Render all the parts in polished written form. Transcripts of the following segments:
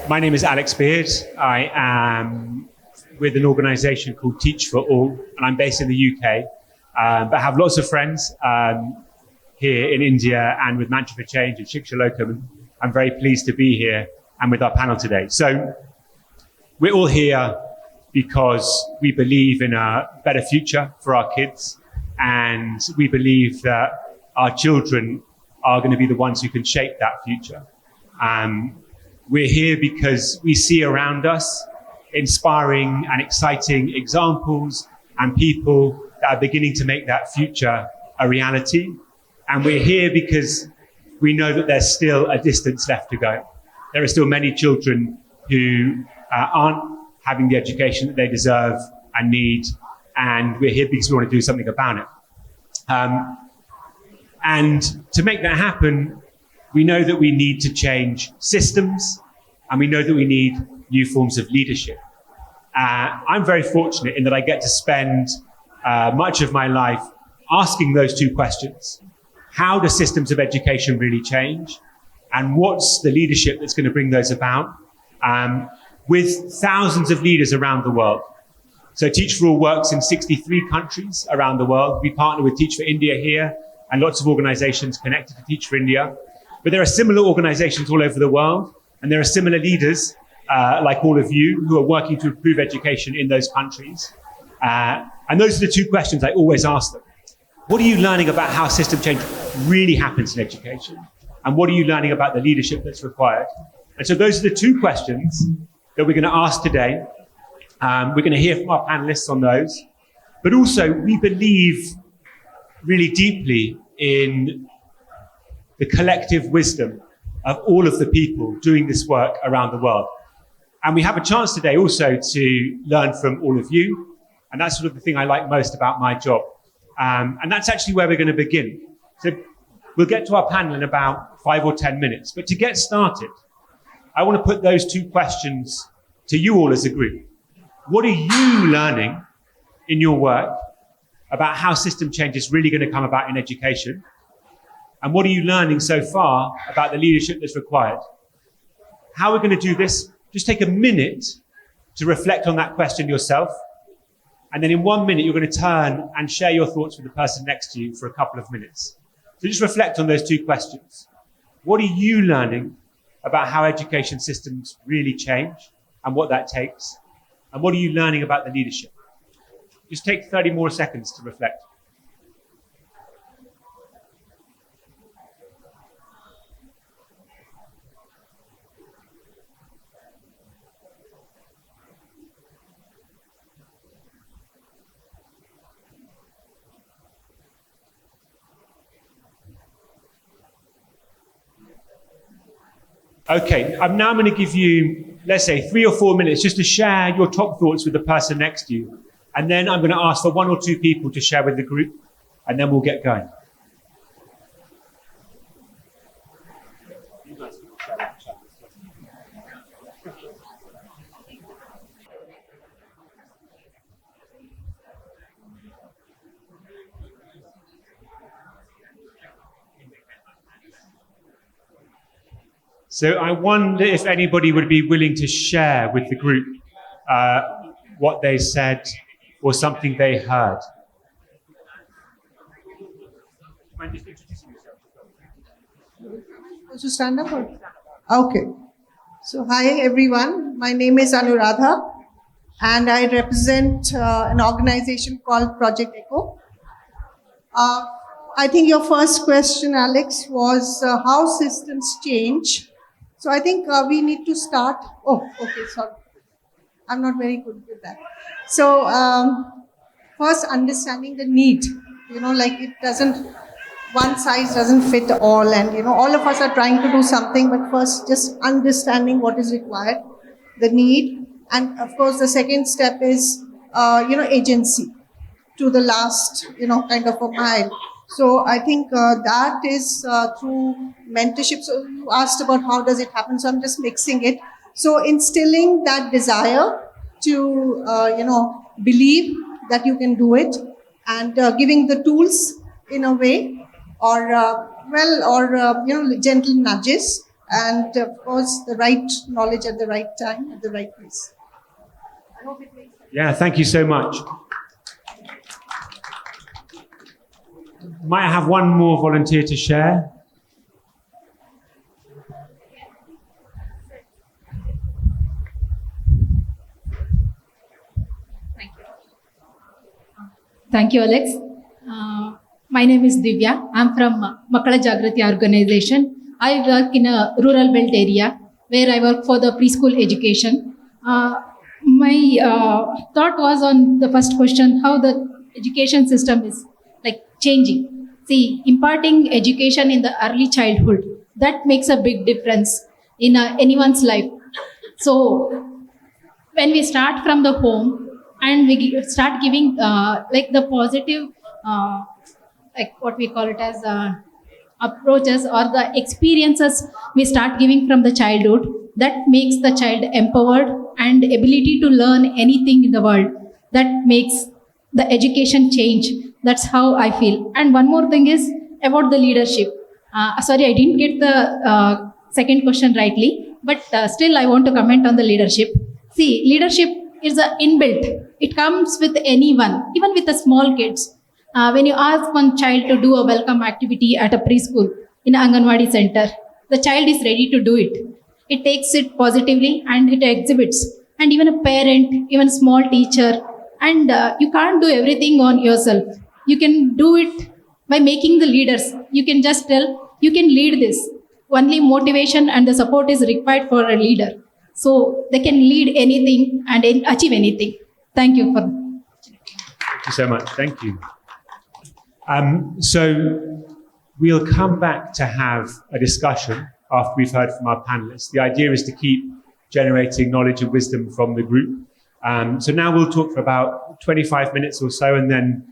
My name is Alex Beard. I am with an organisation called Teach for All, and I'm based in the UK, but have lots of friends here in India and with Mantra for Change and ShikshaLokam. I'm very pleased to be here and with our panel today. So we're all here because we believe in a better future for our kids, and we believe that our children are going to be the ones who can shape that future. We're here because we see around us inspiring and exciting examples and people that are beginning to make that future a reality. And we're here because we know that there's still a distance left to go. There are still many children who aren't having the education that they deserve and need. And we're here because we want to do something about it. And to make that happen, we know that we need to change systems, and we know that we need new forms of leadership. I'm very fortunate in that I get to spend much of my life asking those two questions. How do systems of education really change? And what's the leadership that's going to bring those about? With thousands of leaders around the world. So Teach for All works in 63 countries around the world. We partner with Teach for India here, and lots of organizations connected to Teach for India. But there are similar organizations all over the world, and there are similar leaders, like all of you, who are working to improve education in those countries. And those are the two questions I always ask them. What are you learning about how system change really happens in education? And what are you learning about the leadership that's required? And so those are the two questions that we're going to ask today. We're going to hear from our panelists on those. But also, we believe really deeply in the collective wisdom of all of the people doing this work around the world. And we have a chance today also to learn from all of you. And that's sort of the thing I like most about my job. And that's actually where we're going to begin. So we'll get to our panel in about 5 or 10 minutes. But to get started, I want to put those two questions to you all as a group. What are you learning in your work about how system change is really going to come about in education? And what are you learning so far about the leadership that's required? How we're going to do this, just take a minute to reflect on that question yourself. And then in 1 minute, you're going to turn and share your thoughts with the person next to you for a couple of minutes. So just reflect on those two questions. What are you learning about how education systems really change and what that takes? And what are you learning about the leadership? Just take 30 more seconds to reflect. Okay, I'm now going to give you, let's say, 3 or 4 minutes just to share your top thoughts with the person next to you. And then I'm going to ask for 1 or 2 people to share with the group, and then we'll get going. So I wonder if anybody would be willing to share with the group what they said or something they heard. Mind just introducing yourself? To stand up? Or? Okay. So hi everyone. My name is Anuradha, and I represent an organization called Project Echo. I think your first question, Alex, was how systems change. So I think we need to start. Oh, okay, sorry. I'm not very good with that. So first understanding the need, like it doesn't, one size doesn't fit all, and all of us are trying to do something, but first just understanding what is required, the need, and of course the second step is, agency to the last, kind of a mile. So I think that is through mentorship. So you asked about how does it happen, so I'm just mixing it. So instilling that desire to, believe that you can do it, and giving the tools in a way, or gentle nudges and of course the right knowledge at the right time, at the right place. I hope it makes sense. Yeah, thank you so much. Might I have one more volunteer to share? Thank you, Alex. My name is Divya. I'm from Makala Jagrati organization. I work in a rural belt area where I work for the preschool education. My thought was on the first question, how the education system is like changing. See, imparting education in the early childhood, that makes a big difference in anyone's life. So when we start from the home and we start giving like the positive, like what we call it as approaches or the experiences we start giving from the childhood, that makes the child empowered and ability to learn anything in the world. That makes the education change. That's how I feel. And one more thing is about the leadership. Sorry, I didn't get the second question rightly, but still I want to comment on the leadership. See, leadership is a inbuilt. It comes with anyone, even with the small kids. When you ask one child to do a welcome activity at a preschool in an Anganwadi center, the child is ready to do it. It takes it positively and it exhibits. And even a parent, even a small teacher, and you can't do everything on yourself. You can do it by making the leaders. You can just tell, you can lead this. Only motivation and the support is required for a leader. So they can lead anything and achieve anything. Thank you for. Thank you so much. Thank you. So we'll come back to have a discussion after we've heard from our panelists. The idea is to keep generating knowledge and wisdom from the group. So now we'll talk for about 25 minutes or so and then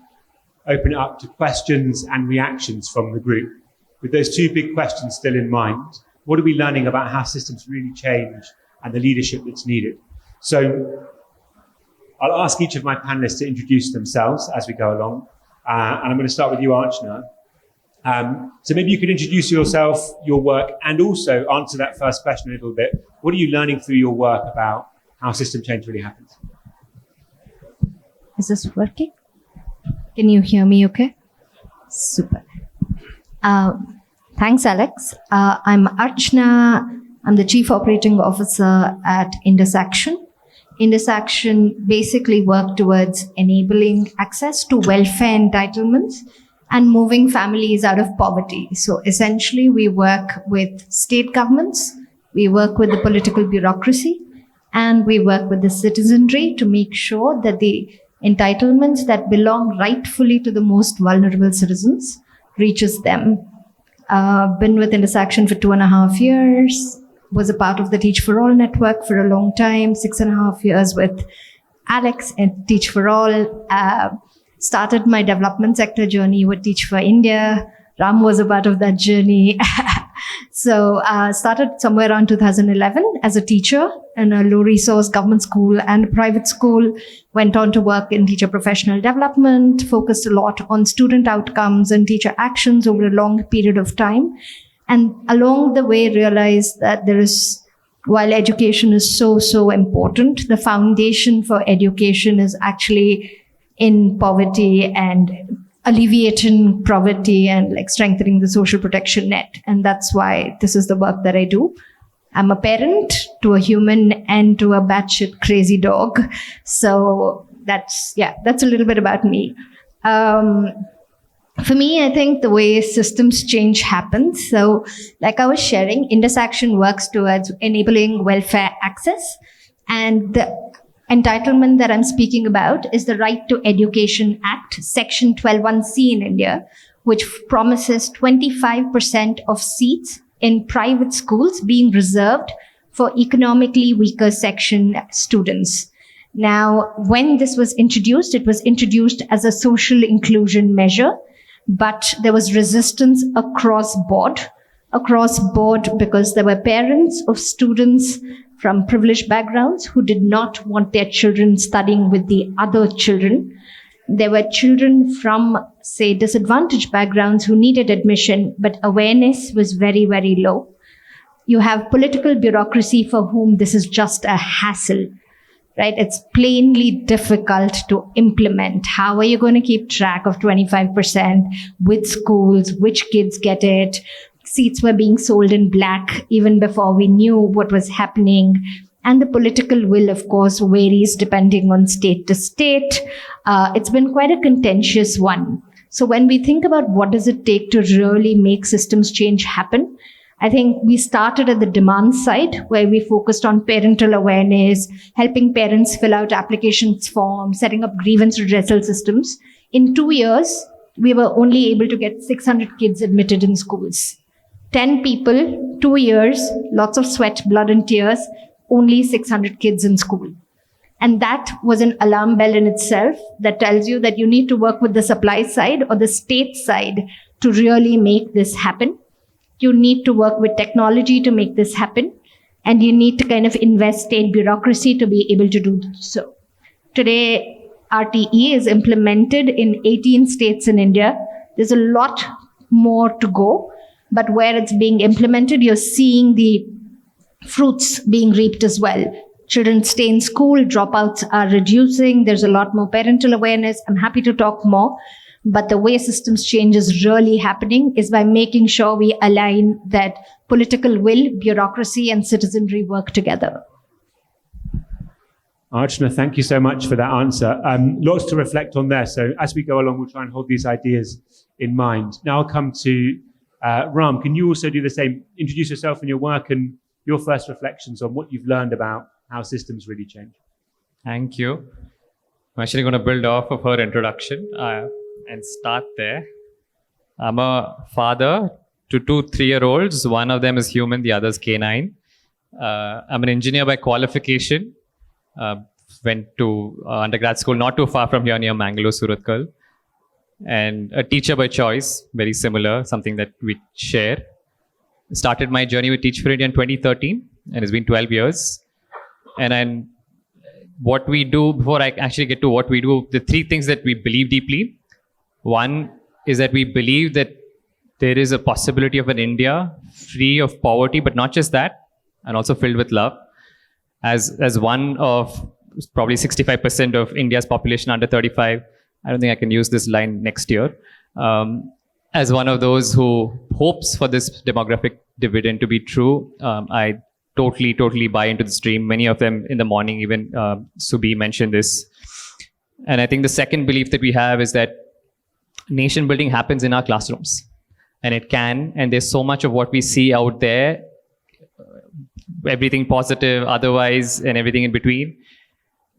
open it up to questions and reactions from the group. With those two big questions still in mind, what are we learning about how systems really change and the leadership that's needed? So I'll ask each of my panelists to introduce themselves as we go along. And I'm going to start with you, Archana. So maybe you could introduce yourself, your work, and also answer that first question a little bit. What are you learning through your work about how system change really happens? Is this working? Can you hear me okay? Super. Thanks, Alex. I'm Archana. I'm the Chief Operating Officer at Indus Action. Indus Action basically work towards enabling access to welfare entitlements and moving families out of poverty. So essentially, we work with state governments, we work with the political bureaucracy, and we work with the citizenry to make sure that the entitlements that belong rightfully to the most vulnerable citizens reaches them. Been with Indus Action for 2.5 years, was a part of the Teach for All network for a long time, 6.5 years with Alex and Teach for All. Started my development sector journey with Teach for India. Ram was a part of that journey. So started somewhere around 2011 as a teacher in a low resource government school and a private school. Went on to work in teacher professional development, focused a lot on student outcomes and teacher actions over a long period of time. And along the way realized that while education is so important, the foundation for education is actually in poverty and alleviating poverty and like strengthening the social protection net. And that's why this is the work that I do. I'm a parent to a human and to a batshit crazy dog. So that's a little bit about me. For me, I think the way systems change happens. So like I was sharing, Indus Action works towards enabling welfare access. And the entitlement that I'm speaking about is the Right to Education Act, Section 12(1)(c) in India, which promises 25% of seats in private schools being reserved for economically weaker section students. Now, when this was introduced, it was introduced as a social inclusion measure, but there was resistance across board because there were parents of students from privileged backgrounds who did not want their children studying with the other children. There were children from, say, disadvantaged backgrounds who needed admission, but awareness was very, very low. You have political bureaucracy for whom this is just a hassle, right? It's plainly difficult to implement. How are you going to keep track of 25%? Which schools, which kids get it? Seats were being sold in black even before we knew what was happening. And the political will, of course, varies depending on state to state. It's been quite a contentious one. So when we think about what does it take to really make systems change happen, I think we started at the demand side, where we focused on parental awareness, helping parents fill out applications forms, setting up grievance redressal systems. In 2 years, we were only able to get 600 kids admitted in schools. 10 people, 2 years, lots of sweat, blood and tears, only 600 kids in school. And that was an alarm bell in itself that tells you that you need to work with the supply side or the state side to really make this happen. You need to work with technology to make this happen. And you need to kind of invest state bureaucracy to be able to do so. Today, RTE is implemented in 18 states in India. There's a lot more to go. But where it's being implemented, you're seeing the fruits being reaped as well. Children stay in school, dropouts are reducing. There's a lot more parental awareness. I'm happy to talk more. But the way systems change is really happening is by making sure we align that political will, bureaucracy, and citizenry work together. Archana, thank you so much for that answer. Lots to reflect on there. So as we go along, we'll try and hold these ideas in mind. Now I'll come to Ram. Can you also do the same? Introduce yourself and your work and your first reflections on what you've learned about how systems really change. Thank you. I'm actually going to build off of her introduction and start there. I'm a father to 2 3-year-olds. One of them is human, the other is canine. I'm an engineer by qualification. Went to undergrad school not too far from here near Mangalore, Surathkal. And a teacher by choice, very similar, something that we share. Started my journey with Teach for India in 2013, and it's been 12 years. And then what we do, before I actually get to what we do, the 3 things that we believe deeply. One is that we believe that there is a possibility of an India free of poverty, but not just that, and also filled with love. As one of probably 65% of India's population under 35, I don't think I can use this line next year. As one of those who hopes for this demographic dividend to be true, I totally buy into this dream. Many of them in the morning, even Subi mentioned this. And I think the second belief that we have is that nation building happens in our classrooms. And it can, and there's so much of what we see out there, everything positive, otherwise, and everything in between.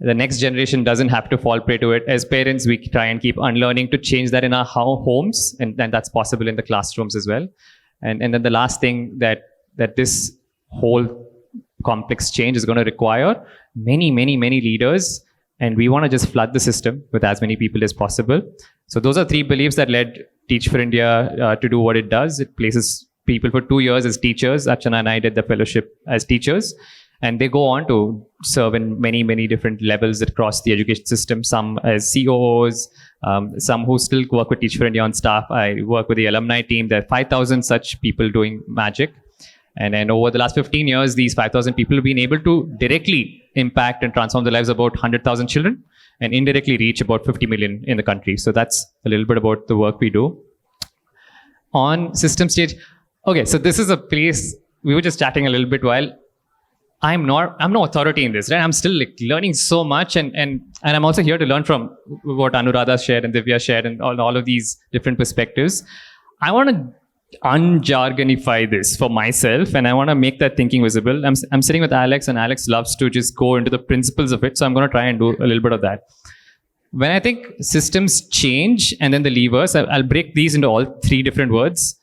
The next generation doesn't have to fall prey to it. As parents, we try and keep unlearning to change that in our homes, and that's possible in the classrooms as well. And then the last thing that this whole complex change is going to require many leaders, and we want to just flood the system with as many people as possible. So those are 3 beliefs that led Teach for India to do what it does. It places people for 2 years as teachers. Archana and I did the fellowship as teachers. And they go on to serve in many different levels across the education system, some as COOs, some who still work with Teach for India on staff. I work with the alumni team. There are 5,000 such people doing magic. And then over the last 15 years, these 5,000 people have been able to directly impact and transform the lives of about 100,000 children and indirectly reach about 50 million in the country. So that's a little bit about the work we do. On system stage, okay, so this is a place, we were just chatting a little bit while. I'm no authority in this, right? I'm still learning so much, and I'm also here to learn from what Anuradha shared and Divya shared and all of these different perspectives. I want to unjargonify this for myself, and I want to make that thinking visible. I'm sitting with Alex, and Alex loves to just go into the principles of it, so I'm going to try and do a little bit of that. When I think systems change and then the levers, I'll break these into all 3 different words.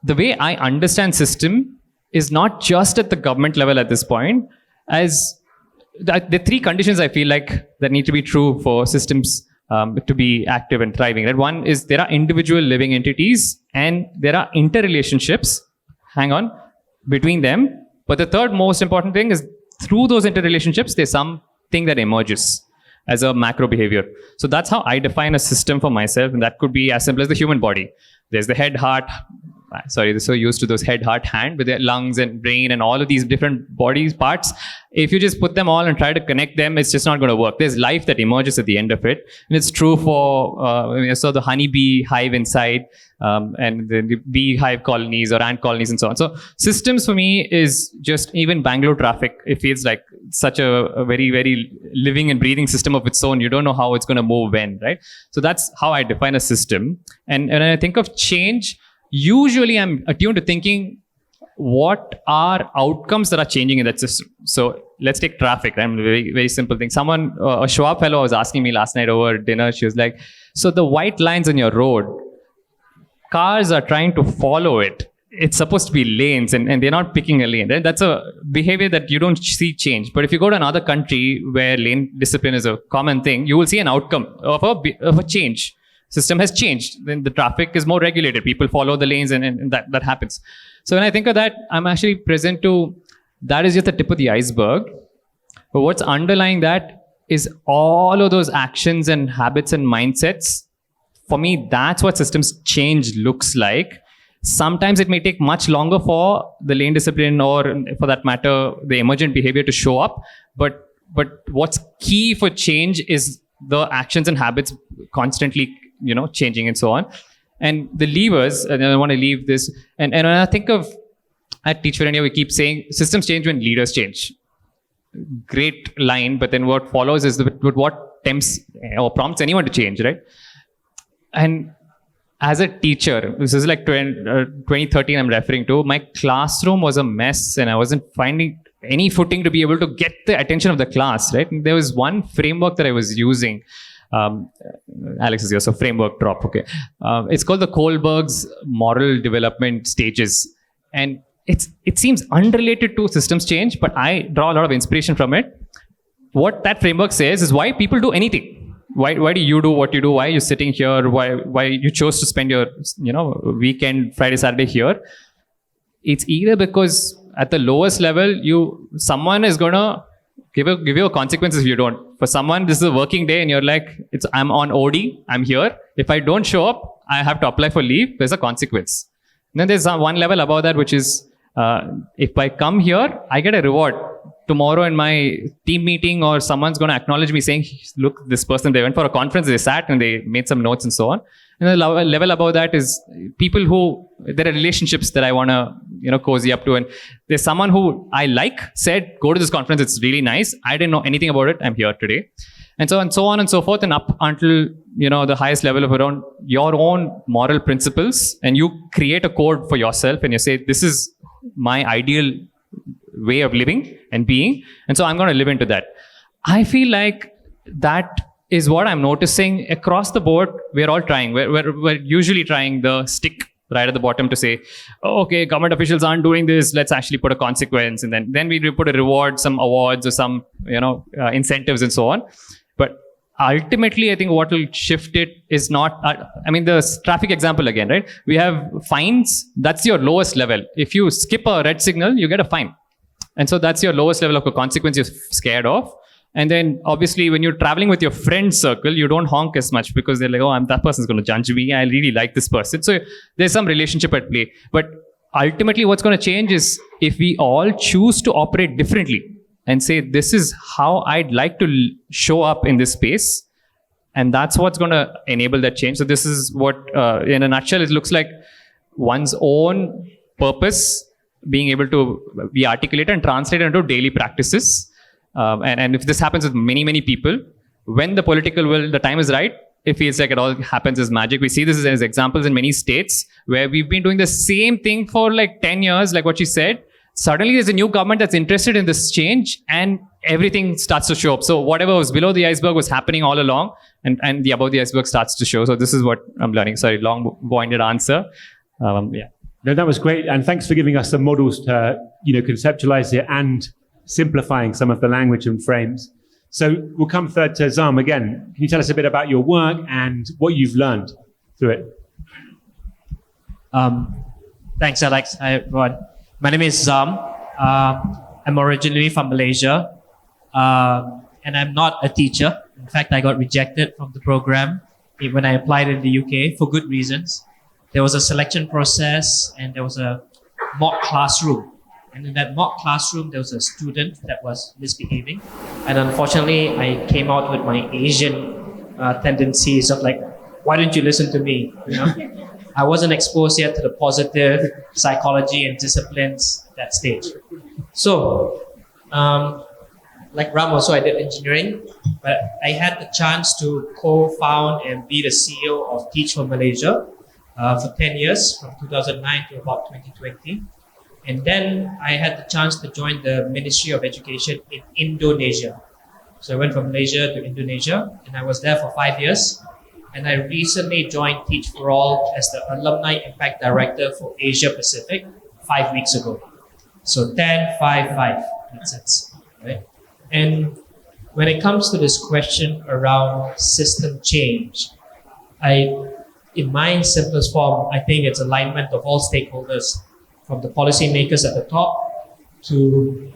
The way I understand system is not just at the government level at this point, as the 3 conditions I feel like that need to be true for systems to be active and thriving. Right? One is there are individual living entities and there are interrelationships, between them. But the third most important thing is through those interrelationships, there's something that emerges as a macro behavior. So that's how I define a system for myself. And that could be as simple as the human body. There's the head, heart, they're so used to those head, heart, hand with their lungs and brain and all of these different body parts. If you just put them all and try to connect them, it's just not going to work. There's life that emerges at the end of it. And it's true for, so the honeybee hive inside, and the beehive colonies or ant colonies and so on. So systems for me is just even Bangalore traffic. It feels like such a very, very living and breathing system of its own. You don't know how it's going to move when, right? So that's how I define a system. And when I think of change, usually I'm attuned to thinking, what are outcomes that are changing in that system? So let's take traffic, right? Very, very simple thing. Someone, a Schwab fellow was asking me last night over dinner. She was like, so the white lines on your road, cars are trying to follow it. It's supposed to be lanes and they're not picking a lane. Right? That's a behavior that you don't see change. But if you go to another country where lane discipline is a common thing, you will see an outcome of a change. System has changed. Then the traffic is more regulated. People follow the lanes and that happens. So when I think of that, I'm actually present to, that is just the tip of the iceberg. But what's underlying that is all of those actions and habits and mindsets. For me, that's what systems change looks like. Sometimes it may take much longer for the lane discipline or, for that matter, the emergent behavior to show up. But what's key for change is the actions and habits constantly, changing and so on. And the levers, and I want to leave this. And when I think of, at Teach for India, we keep saying systems change when leaders change. Great line, but then what follows is what tempts or prompts anyone to change, right? And as a teacher, this is like 2013 I'm referring to, my classroom was a mess and I wasn't finding any footing to be able to get the attention of the class, right? And there was one framework that I was using. Alex is here, so framework drop, okay. It's called the Kohlberg's moral development stages. And it seems unrelated to systems change, but I draw a lot of inspiration from it. What that framework says is why people do anything. Why do you do what you do? Why are you sitting here? Why you chose to spend your weekend, Friday, Saturday here? It's either because at the lowest level, someone is gonna give you a consequences if you don't. For someone, this is a working day, and you're like, I'm on OD, I'm here. If I don't show up, I have to apply for leave. There's a consequence. And then there's one level above that, which is if I come here, I get a reward. Tomorrow in my team meeting, or someone's going to acknowledge me saying, look, this person, they went for a conference, they sat and they made some notes and so on. And the level above that is people there are relationships that I want to, cozy up to. And there's someone who I said, go to this conference, it's really nice. I didn't know anything about it. I'm here today. And so on and so forth, and up until, the highest level of around your own moral principles. And you create a code for yourself and you say, this is my ideal way of living and being, and so I'm going to live into that. I feel like that is what I'm noticing across the board. We're all trying. We're usually trying the stick right at the bottom to say, oh, okay, government officials aren't doing this, let's actually put a consequence, and then we put a reward, some awards or some incentives and so on. But ultimately, I think what will shift it is not, the traffic example again, right? We have fines, that's your lowest level. If you skip a red signal, you get a fine. And so that's your lowest level of a consequence you're scared of. And then obviously when you're traveling with your friend circle, you don't honk as much because they're like, oh, that person's going to judge me. I really like this person. So there's some relationship at play. But ultimately what's going to change is if we all choose to operate differently and say, this is how I'd like to show up in this space. And that's what's going to enable that change. So this is what, in a nutshell, it looks like one's own purpose being able to be articulated and translated into daily practices. And if this happens with many, many people, when the political will, the time is right, it feels like it all happens as magic. We see this as examples in many states where we've been doing the same thing for like 10 years, like what she said. Suddenly there's a new government that's interested in this change and everything starts to show up. So whatever was below the iceberg was happening all along, and the above the iceberg starts to show. So this is what I'm learning. Sorry, long-winded answer. Yeah. No, that was great. And thanks for giving us some models to, conceptualize it and simplifying some of the language and frames. So we'll come third to Zam again. Can you tell us a bit about your work and what you've learned through it? Thanks, Alex. Hi, everyone. My name is Zam. I'm originally from Malaysia, and I'm not a teacher. In fact, I got rejected from the program when I applied in the UK for good reasons. there was a selection process and there was a mock classroom. And in that mock classroom, there was a student that was misbehaving. And unfortunately, I came out with my Asian tendencies of like, why didn't you listen to me? You know? I wasn't exposed yet to the positive psychology and disciplines at that stage. So, like Ram also, I did engineering, but I had the chance to co-found and be the CEO of Teach for Malaysia for 10 years, from 2009 to about 2020. And then I had the chance to join the Ministry of Education in Indonesia. So I went from Malaysia to Indonesia, and I was there for 5 years. And I recently joined Teach for All as the Alumni Impact Director for Asia Pacific 5 weeks ago. So 10, 5, 5. That's it, right? And when it comes to this question around system change, in my simplest form, I think it's alignment of all stakeholders, from the policymakers at the top to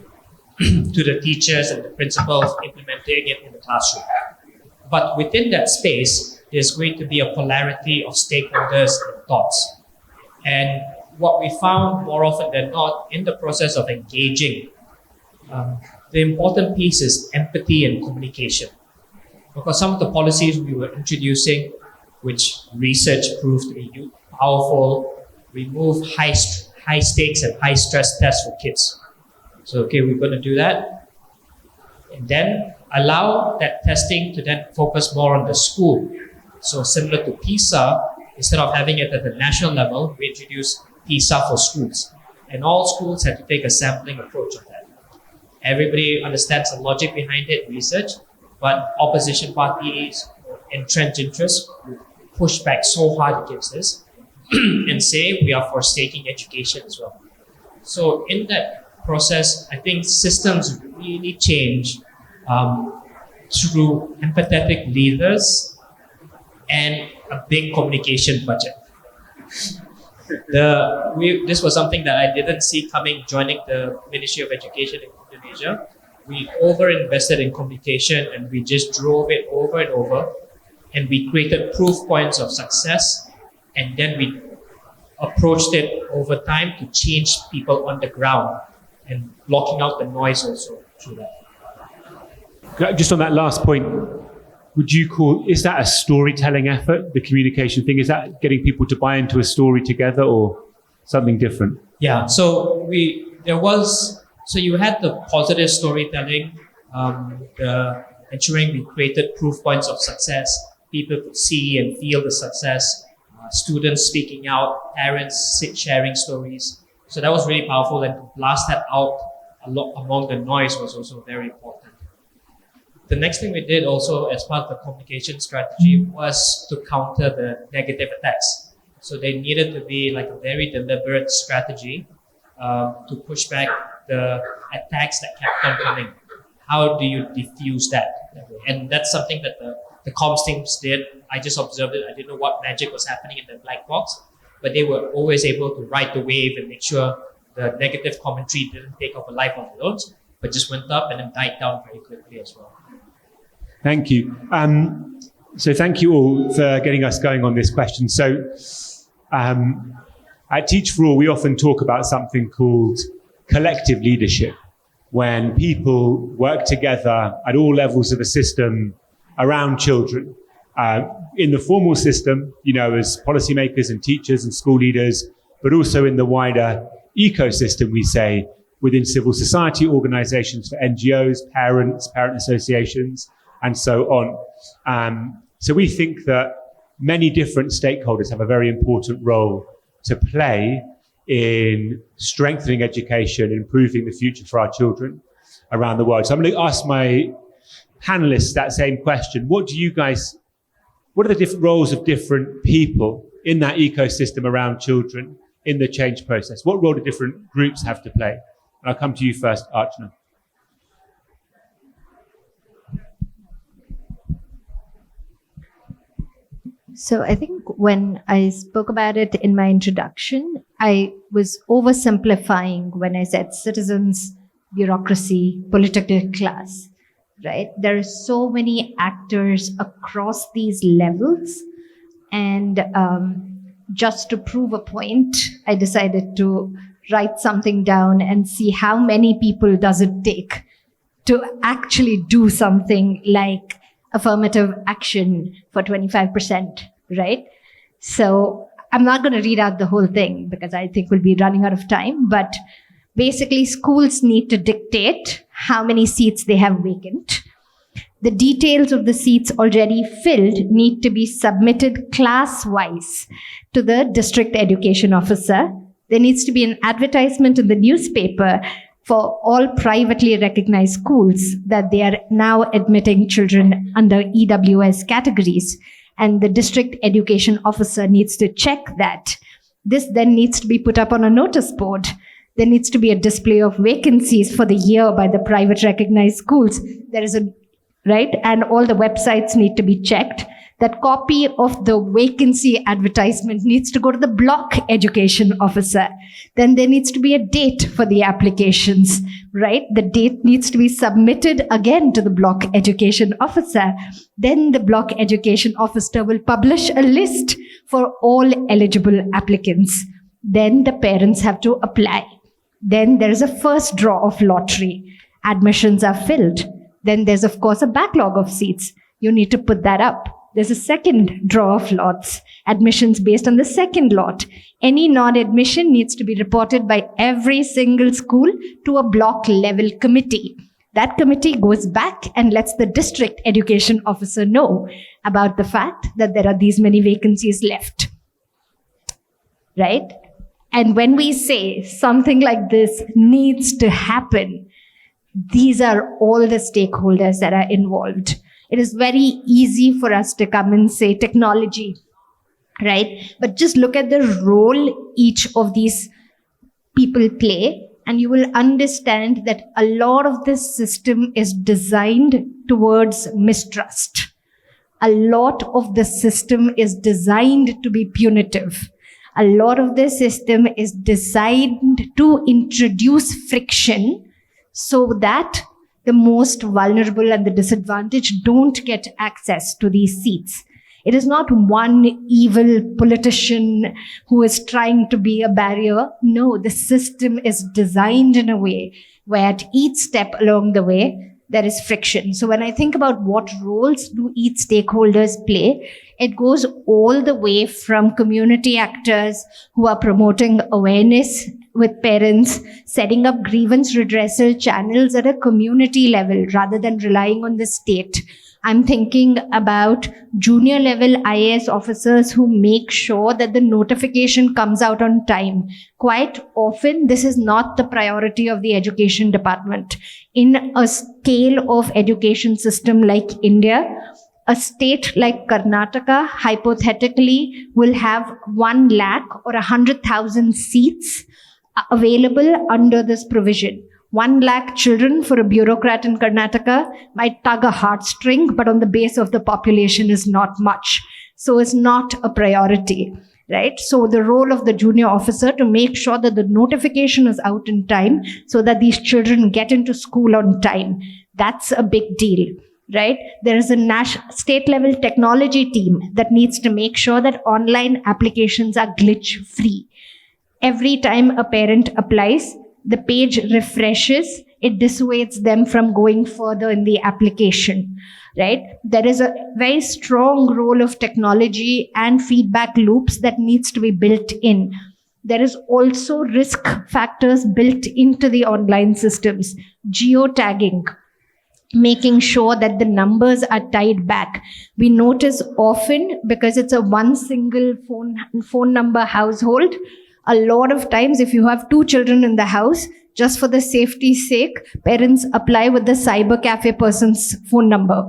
the teachers and the principals implementing it in the classroom. But within that space, there's going to be a polarity of stakeholders and thoughts. And what we found more often than not in the process of engaging, the important piece is empathy and communication. Because some of the policies we were introducing, which research proved to be powerful, remove high stakes and high stress tests for kids. So, okay, we're going to do that. And then allow that testing to then focus more on the school. So similar to PISA, instead of having it at the national level, we introduced PISA for schools. And all schools had to take a sampling approach on that. Everybody understands the logic behind it, research, but opposition parties, entrenched interests will push back so hard against this and say we are forsaking education as well. So in that process, I think systems really change through empathetic leaders and a big communication budget. This was something that I didn't see coming joining the Ministry of Education in Indonesia. We over-invested in communication and we just drove it over and over, and we created proof points of success, and then we approached it over time to change people on the ground and blocking out the noise also through that. Just on that last point, is that a storytelling effort, the communication thing? Is that getting people to buy into a story together or something different? Yeah, so you had the positive storytelling, ensuring we created proof points of success. People could see and feel the success, students speaking out, parents sharing stories. So that was really powerful, and to blast that out a lot among the noise was also very important. The next thing we did also as part of the communication strategy was to counter the negative attacks. So there needed to be like a very deliberate strategy to push back the attacks that kept on coming. How do you diffuse that? And that's something that the comms teams did. I just observed it. I didn't know what magic was happening in the black box, but they were always able to ride the wave and make sure the negative commentary didn't take over life of their own, but just went up and then died down very quickly as well. Thank you. So thank you all for getting us going on this question. So at Teach for All, we often talk about something called collective leadership, when people work together at all levels of a system around children. In the formal system, as policymakers and teachers and school leaders, but also in the wider ecosystem, we say, within civil society organizations for NGOs, parent associations, and so on. So we think that many different stakeholders have a very important role to play in strengthening education, improving the future for our children around the world. So I'm going to ask my panelists that same question. What are the different roles of different people in that ecosystem around children in the change process? What role do different groups have to play? And I'll come to you first, Archana. So I think when I spoke about it in my introduction, I was oversimplifying when I said citizens, bureaucracy, political class, right? There are so many actors across these levels, and just to prove a point, I decided to write something down and see how many people does it take to actually do something like affirmative action for 25%, right? So I'm not going to read out the whole thing because I think we'll be running out of time, but basically schools need to dictate how many seats they have vacant. The details of the seats already filled need to be submitted class-wise to the district education officer. There needs to be an advertisement in the newspaper for all privately recognized schools that they are now admitting children under EWS categories. And the district education officer needs to check that. This then needs to be put up on a notice board. There needs to be a display of vacancies for the year by the private recognized schools. There is right? And all the websites need to be checked. That copy of the vacancy advertisement needs to go to the block education officer. Then there needs to be a date for the applications, right? The date needs to be submitted again to the block education officer. Then the block education officer will publish a list for all eligible applicants. Then the parents have to apply. Then there is a first draw of lottery. Admissions are filled. Then there's, of course, a backlog of seats. You need to put that up. There's a second draw of lots, admissions based on the second lot. Any non-admission needs to be reported by every single school to a block level committee. That committee goes back and lets the district education officer know about the fact that there are these many vacancies left. Right? And when we say something like this needs to happen, these are all the stakeholders that are involved. It is very easy for us to come and say technology, right? But just look at the role each of these people play, and you will understand that a lot of this system is designed towards mistrust. A lot of the system is designed to be punitive. A lot of the system is designed to introduce friction so that the most vulnerable and the disadvantaged don't get access to these seats. It is not one evil politician who is trying to be a barrier. No, the system is designed in a way where at each step along the way, there is friction. So when I think about what roles do each stakeholders play, it goes all the way from community actors who are promoting awareness with parents, setting up grievance redressal channels at a community level rather than relying on the state. I'm thinking about junior level IAS officers who make sure that the notification comes out on time. Quite often, this is not the priority of the education department. In a scale of education system like India, a state like Karnataka hypothetically will have 1 lakh or 100,000 seats available under this provision. 1 lakh children for a bureaucrat in Karnataka might tug a heartstring, but on the base of the population is not much. So it's not a priority, right? So the role of the junior officer to make sure that the notification is out in time so that these children get into school on time. That's a big deal, right? There is a state level technology team that needs to make sure that online applications are glitch free. Every time a parent applies, the page refreshes, it dissuades them from going further in the application, right? There is a very strong role of technology and feedback loops that needs to be built in. There is also risk factors built into the online systems, geotagging, making sure that the numbers are tied back. We notice often, because it's a one single phone number household, a lot of times, if you have 2 children in the house, just for the safety's sake, parents apply with the cyber cafe person's phone number,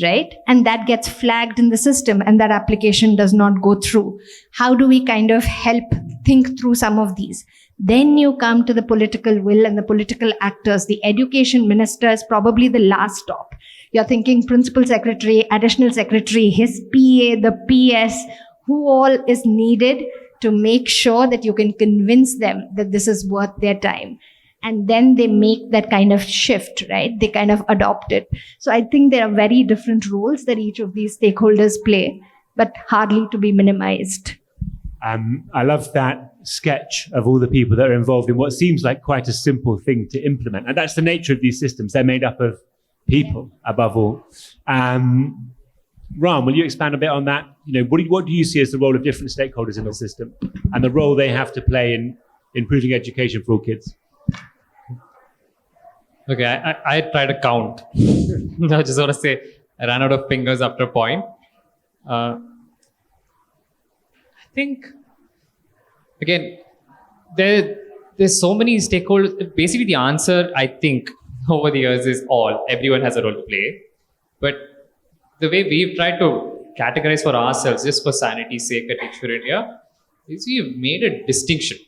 right? And that gets flagged in the system and that application does not go through. How do we kind of help think through some of these? Then you come to the political will and the political actors. The education minister is probably the last stop. You're thinking principal secretary, additional secretary, his PA, the PS, who all is needed to make sure that you can convince them that this is worth their time. And then they make that kind of shift, right? They kind of adopt it. So I think there are very different roles that each of these stakeholders play, but hardly to be minimized. I love that sketch of all the people that are involved in what seems like quite a simple thing to implement. And that's the nature of these systems. They're made up of people above all. Ram, will you expand a bit on that? What do you see as the role of different stakeholders in the system and the role they have to play in improving education for all kids? Okay, I try to count. I just want to say I ran out of fingers after a point. I think, again, there's so many stakeholders. Basically, the answer, I think, over the years is everyone has a role to play. But the way we've tried to categorize for ourselves, just for sanity's sake at Teach for India, is we've made a distinction.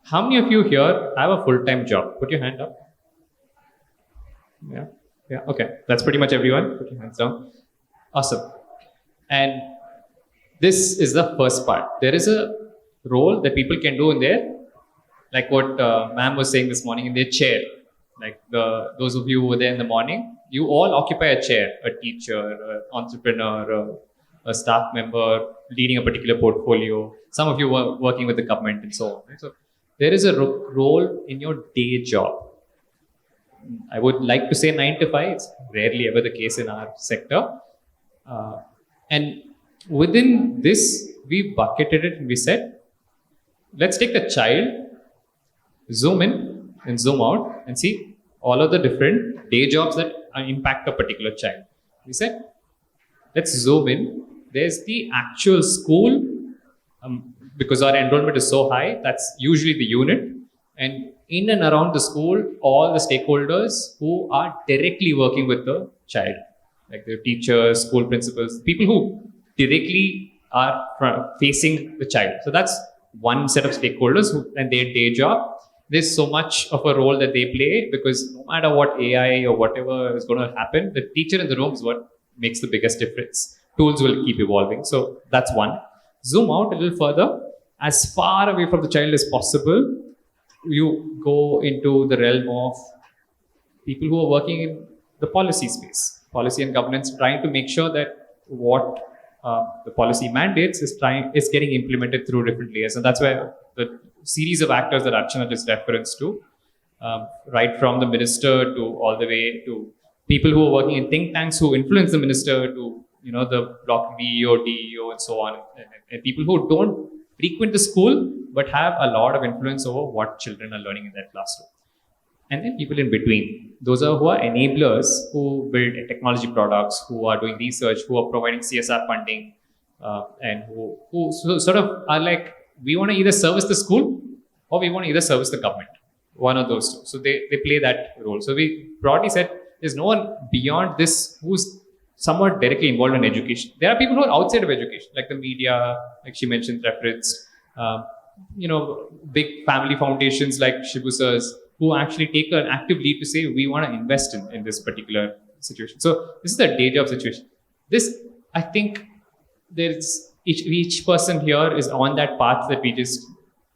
How many of you here have a full-time job? Put your hand up. Yeah, okay. That's pretty much everyone. Put your hands down. Awesome. And this is the first part. There is a role that people can do in there, like what ma'am was saying this morning, in their chair. Like those of you who were there in the morning, you all occupy a chair, a teacher, an entrepreneur, a staff member leading a particular portfolio. Some of you were working with the government and so on. Right? So there is a role in your day job. I would like to say 9 to 5. It's rarely ever the case in our sector. And within this, we bucketed it and we said, let's take the child, zoom in and zoom out and see all of the different day jobs that impact a particular child. We said, let's zoom in. There's the actual school, because our enrollment is so high, that's usually the unit. And in and around the school, all the stakeholders who are directly working with the child, like the teachers, school principals, people who directly are facing the child. So that's one set of stakeholders and their day job. There's so much of a role that they play because no matter what AI or whatever is going to happen, the teacher in the room is what makes the biggest difference. Tools will keep evolving. So that's one. Zoom out a little further. As far away from the child as possible, you go into the realm of people who are working in the policy space, policy and governance, trying to make sure that what the policy mandates is getting implemented through different layers. And that's where the series of actors that Archana just referenced to, right from the minister to all the way to people who are working in think tanks who influence the minister to the block VEO, DEO, and so on, and people who don't frequent the school but have a lot of influence over what children are learning in that classroom. And then people in between. Those are who are enablers, who build technology products, who are doing research, who are providing CSR funding, and who sort of are like, we want to either service the school or we want to either service the government. One of those two. So they play that role. So we broadly said, there's no one beyond this who's somewhat directly involved in education. There are people who are outside of education, like the media, like she mentioned, referenced, big family foundations like Shibusa's, who actually take an active lead to say, we want to invest in this particular situation. So this is a day job situation. This, I think, there's each person here is on that path that we just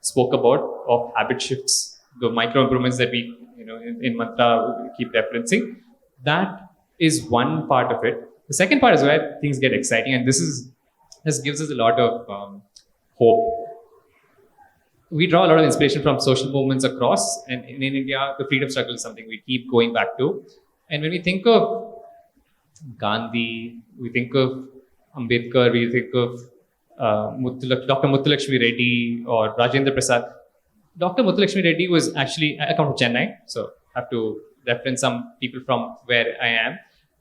spoke about of habit shifts, the micro improvements that we, in Mantra we keep referencing. That is one part of it. The second part is where things get exciting, and this gives us a lot of hope. We draw a lot of inspiration from social movements across, and in India, the freedom struggle is something we keep going back to. And when we think of Gandhi, we think of Ambedkar, we think of Dr. Muthulakshmi Reddy or Rajendra Prasad. Dr. Muthulakshmi Reddy was actually, I come from Chennai, so I have to reference some people from where I am.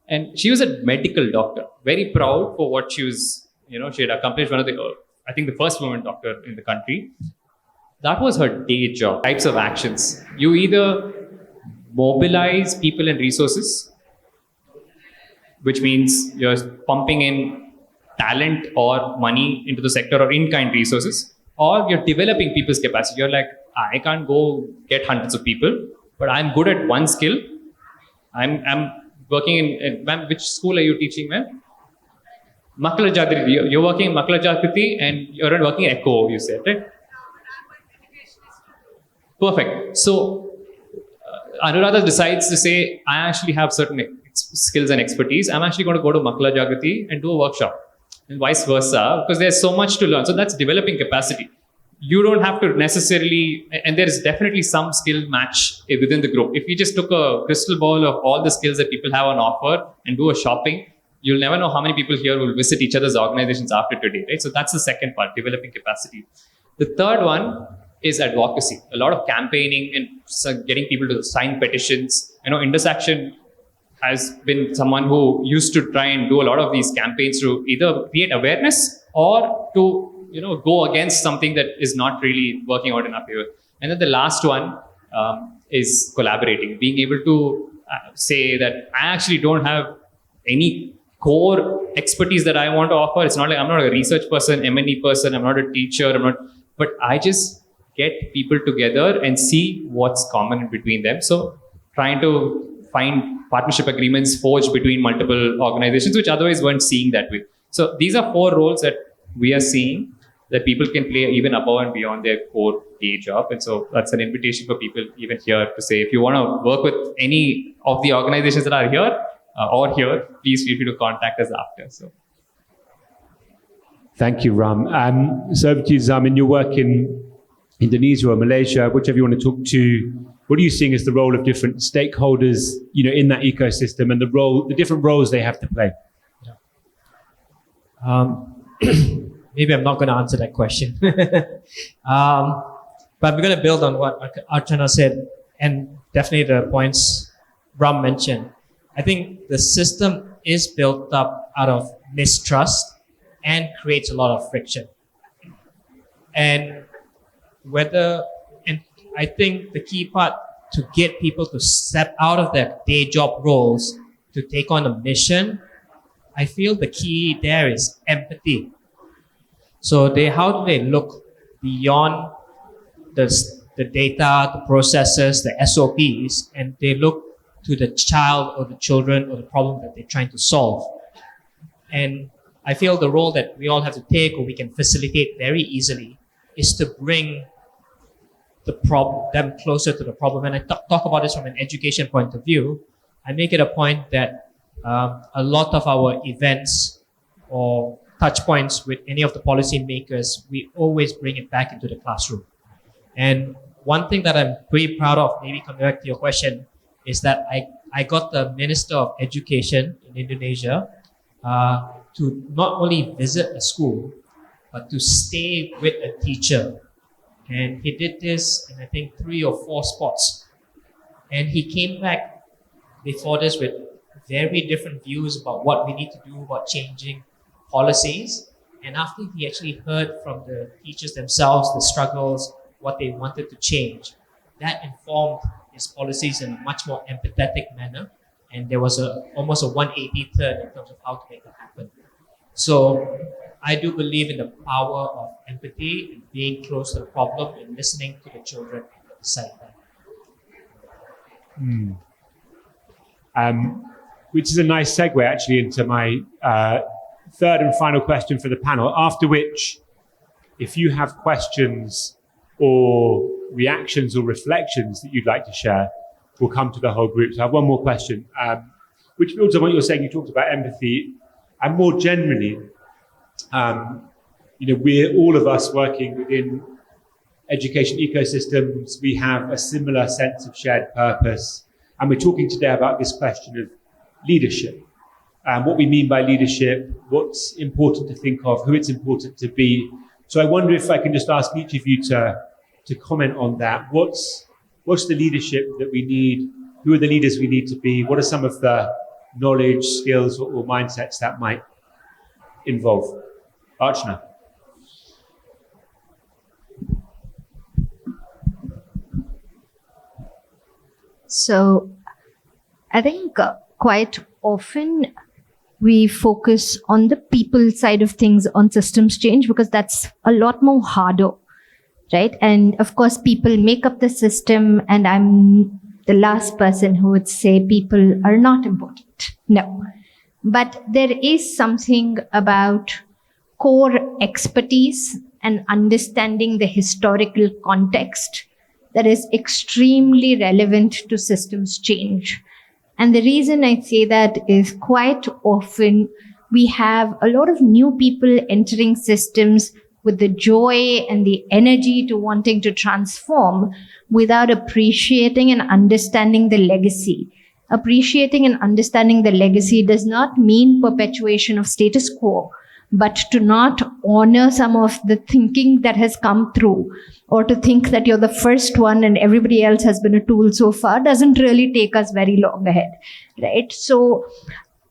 And she was a medical doctor, very proud for what she was, she had accomplished one of the, I think the first woman doctor in the country. That was her day job. Types of actions. You either mobilize people and resources, which means you're pumping in talent or money into the sector or in-kind resources, or you're developing people's capacity. You're like, I can't go get hundreds of people, but I'm good at one skill. I'm working in ma'am, which school are you teaching, ma'am? Makala Jagriti. You're working in Makala Jagriti and you're working at ECHO, you said, right? Perfect. So Anuradha decides to say, I actually have certain skills and expertise. I'm actually going to go to Makala Jagriti and do a workshop. and vice versa, because there's so much to learn. So that's developing capacity. You don't have to necessarily, and there is definitely some skill match within the group. If you just took a crystal ball of all the skills that people have on offer and do a shopping, you'll never know how many people here will visit each other's organizations after today, right? So that's the second part, developing capacity. The third one is advocacy. A lot of campaigning and getting people to sign petitions. InvokED has been someone who used to try and do a lot of these campaigns to either create awareness or to go against something that is not really working out in our favor. And then the last one is collaborating, being able to say that I actually don't have any core expertise that I want to offer. It's not like I'm not a research person, M&E person, I'm not a teacher, but I just get people together and see what's common in between them. So trying to find partnership agreements forged between multiple organizations, which otherwise weren't seeing that way. So these are 4 roles that we are seeing that people can play even above and beyond their core day job. And so that's an invitation for people even here to say, if you want to work with any of the organizations that are here or here, please feel free to contact us after. So, thank you, Ram. So over to you, Zam, in your work in Indonesia or Malaysia, whichever you want to talk to, what are you seeing as the role of different stakeholders, in that ecosystem and the different roles they have to play? Maybe I'm not going to answer that question. But I'm going to build on what Archana said, and definitely the points Ram mentioned. I think the system is built up out of mistrust and creates a lot of friction. And I think the key part to get people to step out of their day job roles to take on a mission, I feel the key there is empathy. So how do they look beyond the data, the processes, the SOPs, and they look to the child or the children or the problem that they're trying to solve. And I feel the role that we all have to take, or we can facilitate very easily, is to bring them closer to the problem. And I talk about this from an education point of view. I make it a point that a lot of our events or touch points with any of the policy makers, we always bring it back into the classroom. And one thing that I'm pretty proud of, maybe coming back to your question, is that I got the Minister of Education in Indonesia to not only visit a school, but to stay with a teacher. And he did this in, I think, 3 or 4 spots. And he came back before this with very different views about what we need to do about changing policies. And after he actually heard from the teachers themselves, the struggles, what they wanted to change, that informed his policies in a much more empathetic manner. And there was almost a 180 turn in terms of how to make that happen. So I do believe in the power of empathy and being close to the problem and listening to the children beside them. Which is a nice segue actually into my third and final question for the panel, after which, if you have questions or reactions or reflections that you'd like to share, we'll come to the whole group. So I have one more question, which builds on what you're saying. You talked about empathy, and more generally, we're all of us working within education ecosystems. We have a similar sense of shared purpose, and we're talking today about this question of leadership. What we mean by leadership, what's important to think of, who it's important to be. So I wonder if I can just ask each of you to comment on that. What's the leadership that we need? Who are the leaders we need to be? What are some of the knowledge, skills, or mindsets that might involve? Archana. So I think quite often we focus on the people side of things on systems change because that's a lot more harder, right? And of course, people make up the system, and I'm the last person who would say people are not important. No. But there is something about core expertise and understanding the historical context that is extremely relevant to systems change. And the reason I say that is quite often we have a lot of new people entering systems with the joy and the energy to wanting to transform without appreciating and understanding the legacy. Appreciating and understanding the legacy does not mean perpetuation of status quo, but to not honor some of the thinking that has come through, or to think that you're the first one and everybody else has been a tool so far doesn't really take us very long ahead, right? So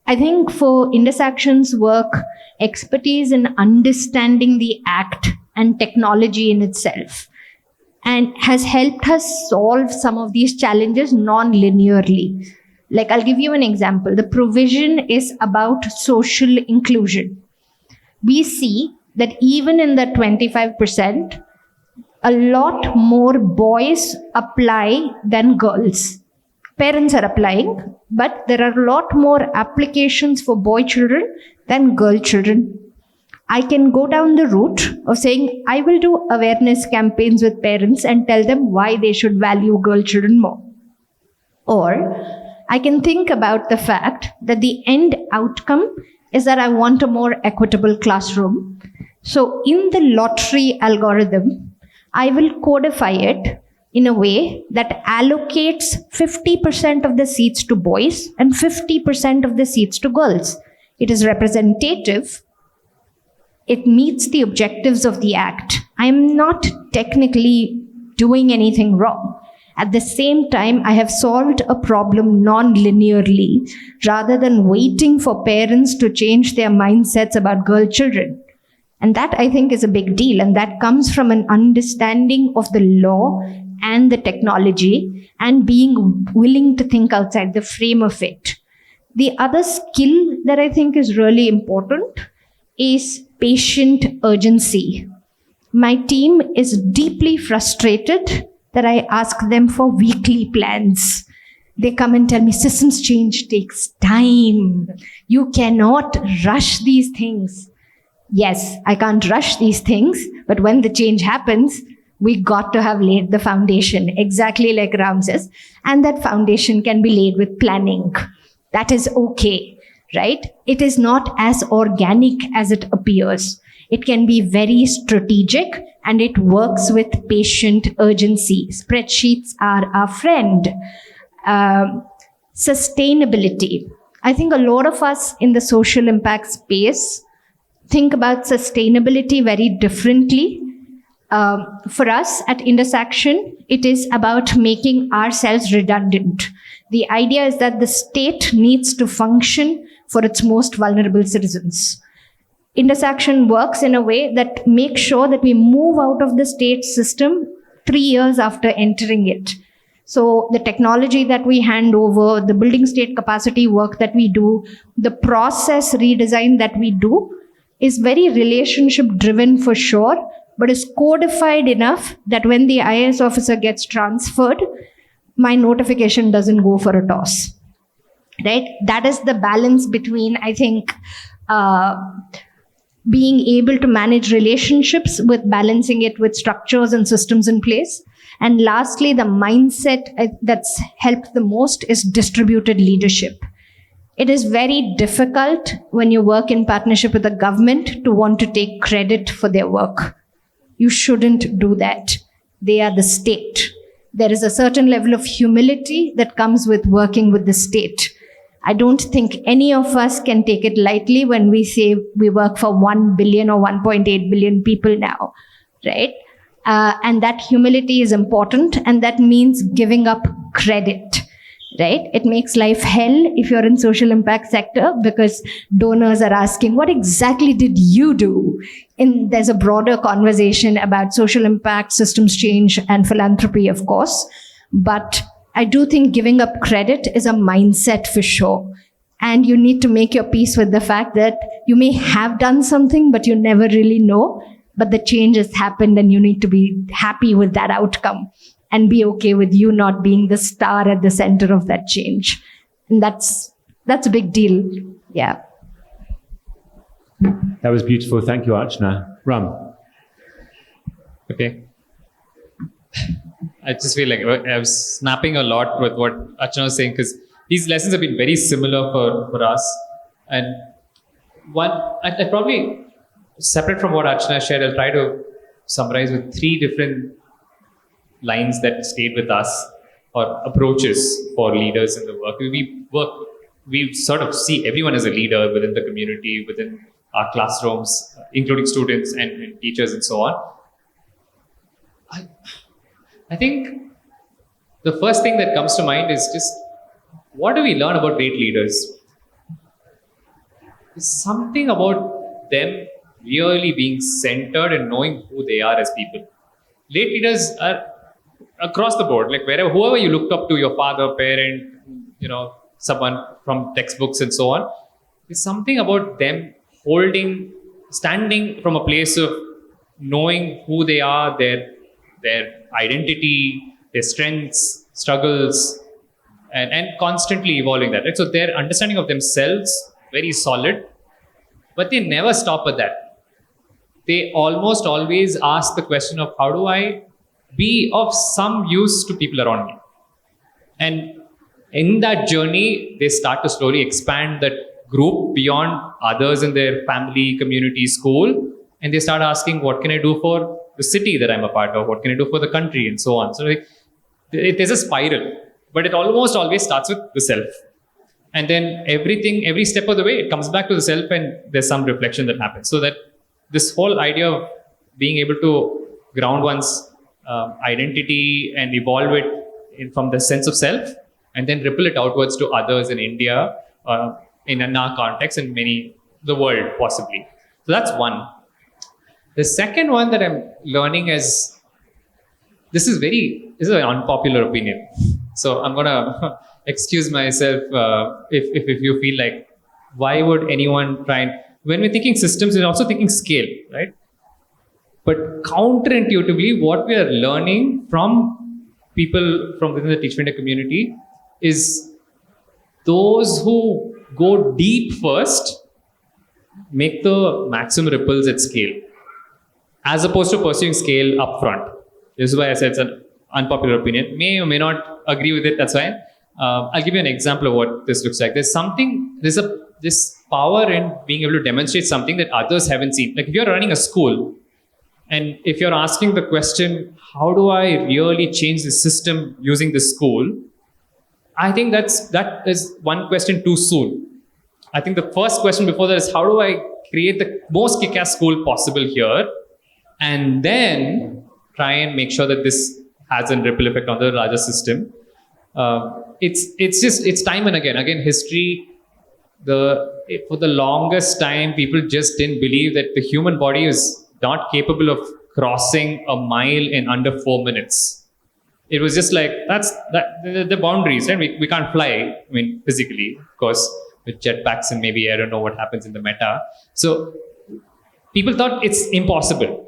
I think for Indus Action's work, expertise in understanding the act and technology in itself and has helped us solve some of these challenges non-linearly. Like, I'll give you an example. The provision is about social inclusion. We see that even in the 25%, a lot more boys apply than girls. Parents are applying, but there are a lot more applications for boy children than girl children. I can go down the route of saying, I will do awareness campaigns with parents and tell them why they should value girl children more. Or I can think about the fact that the end outcome is that I want a more equitable classroom. So in the lottery algorithm, I will codify it in a way that allocates 50% of the seats to boys and 50% of the seats to girls. It is representative. It meets the objectives of the act. I am not technically doing anything wrong. At the same time, I have solved a problem non-linearly rather than waiting for parents to change their mindsets about girl children. And that, I think, is a big deal. And that comes from an understanding of the law and the technology and being willing to think outside the frame of it. The other skill that I think is really important is patient urgency. My team is deeply frustrated that I ask them for weekly plans. They come and tell me systems change takes time. You cannot rush these things. Yes, I can't rush these things, but when the change happens, we got to have laid the foundation, exactly like Ram says, and that foundation can be laid with planning. That is okay, right? It is not as organic as it appears. It can be very strategic and it works with patient urgency. Spreadsheets are our friend. Sustainability. I think a lot of us in the social impact space think about sustainability very differently. For us at Indus Action, it is about making ourselves redundant. The idea is that the state needs to function for its most vulnerable citizens. Indus Action works in a way that makes sure that we move out of the state system 3 years after entering it. So the technology that we hand over, the building state capacity work that we do, the process redesign that we do is very relationship driven for sure, but is codified enough that when the IAS officer gets transferred, my notification doesn't go for a toss, right? That is the balance between, I think, being able to manage relationships with balancing it with structures and systems in place. And lastly, the mindset that's helped the most is distributed leadership. It is very difficult when you work in partnership with the government to want to take credit for their work. You shouldn't do that. They are the state. There is a certain level of humility that comes with working with the state. I don't think any of us can take it lightly when we say we work for 1 billion or 1.8 billion people now, right? And that humility is important, and that means giving up credit, right? It makes life hell if you're in social impact sector because donors are asking, what exactly did you do? And there's a broader conversation about social impact, systems change, and philanthropy, of course. But I do think giving up credit is a mindset for sure. And you need to make your peace with the fact that you may have done something, but you never really know. But the change has happened and you need to be happy with that outcome and be okay with you not being the star at the center of that change. And that's a big deal. Yeah. That was beautiful. Thank you, Archana. Ram. Okay. I just feel like I was snapping a lot with what Archana was saying because these lessons have been very similar for us. And I probably, separate from what Archana shared, I'll try to summarize with 3 different lines that stayed with us, or approaches for leaders in the work. We sort of see everyone as a leader within the community, within our classrooms, including students and teachers and so on. I think the first thing that comes to mind is just, what do we learn about great leaders? There's something about them really being centered and knowing who they are as people. Great leaders are across the board, like whoever you looked up to, your father, parent, someone from textbooks and so on. There's something about them standing from a place of knowing who they are, their identity, their strengths, struggles, and constantly evolving that. Right? So their understanding of themselves, very solid, but they never stop at that. They almost always ask the question of, how do I be of some use to people around me? And in that journey, they start to slowly expand that group beyond others in their family, community, school, and they start asking, what can I do for the city that I'm a part of? What can I do for the country? And so on. So there's a spiral, but it almost always starts with the self. And then every step of the way, it comes back to the self, and there's some reflection that happens. So that this whole idea of being able to ground one's identity and evolve it from the sense of self, and then ripple it outwards to others in India, in our context, and the world possibly. So that's one. The second one that I'm learning is, this is an unpopular opinion. So I'm gonna excuse myself if you feel like, why would anyone try and, when we're thinking systems, we're also thinking scale, right? But counterintuitively, what we are learning from people from within the Teach for India community is, those who go deep first make the maximum ripples at scale, as opposed to pursuing scale up front. This is why I said it's an unpopular opinion. May or may not agree with it, that's fine. I'll give you an example of what this looks like. There's this power in being able to demonstrate something that others haven't seen. Like if you're running a school, and if you're asking the question, how do I really change the system using this school? I think that is one question too soon. I think the first question before that is, how do I create the most kick-ass school possible here? And then try and make sure that this has a ripple effect on the larger system. It's time and again history. For the longest time, people just didn't believe that the human body is not capable of crossing a mile in under 4 minutes. It was just like, the boundaries, and we can't fly, physically, of course, with jetpacks, and maybe I don't know what happens in the meta. So people thought it's impossible.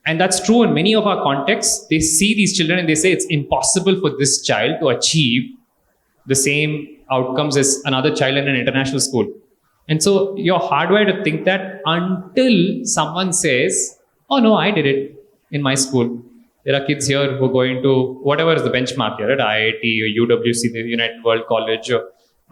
And that's true in many of our contexts. They see these children and they say it's impossible for this child to achieve the same outcomes as another child in an international school. And so you're hardwired to think that, until someone says, oh no, I did it in my school. There are kids here who are going to whatever is the benchmark here at IIT or UWC, the United World College,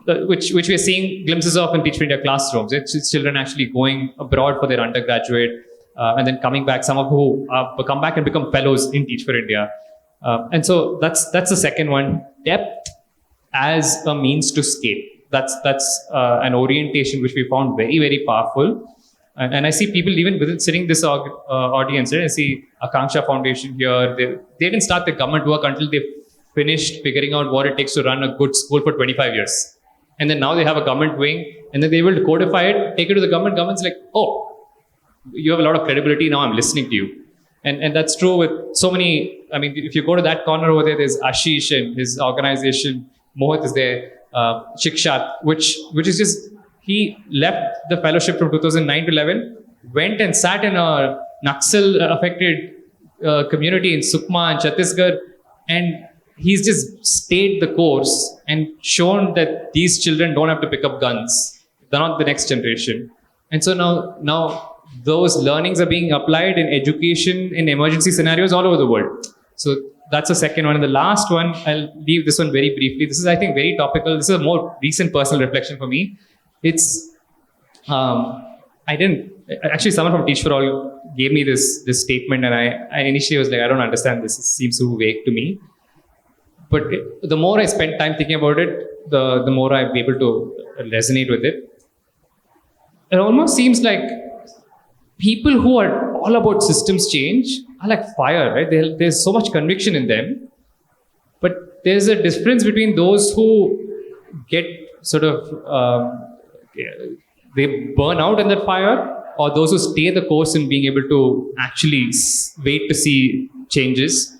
which we are seeing glimpses of in Teach for India classrooms. It's children actually going abroad for their undergraduate, and then coming back, some of who come back and become fellows in Teach for India. And so that's the second one. Depth as a means to scale. That's an orientation which we found very, very powerful. And I see people even within sitting this audience, right? I see Akanksha Foundation here. They didn't start the government work until they finished figuring out what it takes to run a good school for 25 years. And then now they have a government wing, and then they're able to codify it, take it to the government. Government's like, oh, you have a lot of credibility, now I'm listening to you. And that's true with so many. If you go to that corner over there, there's Ashish and his organization, Mohit is there, Shiksha, which is just, he left the fellowship from 2009 to 11, went and sat in a Naxal affected community in Sukma and Chhattisgarh, and he's just stayed the course and shown that these children don't have to pick up guns. They're not the next generation. And so now those learnings are being applied in education in emergency scenarios all over the world. So that's the second one. And the last one, I'll leave this one very briefly. This is, I think, very topical. This is a more recent personal reflection for me. It's I didn't actually. Someone from Teach for All gave me this statement, and I initially was like, I don't understand this. It seems so vague to me. But the more I spent time thinking about it, the more I'm able to resonate with it. It almost seems like people who are all about systems change are like fire, right? There's so much conviction in them. But there's a difference between those who get sort of, they burn out in that fire, or those who stay the course in being able to actually wait to see changes.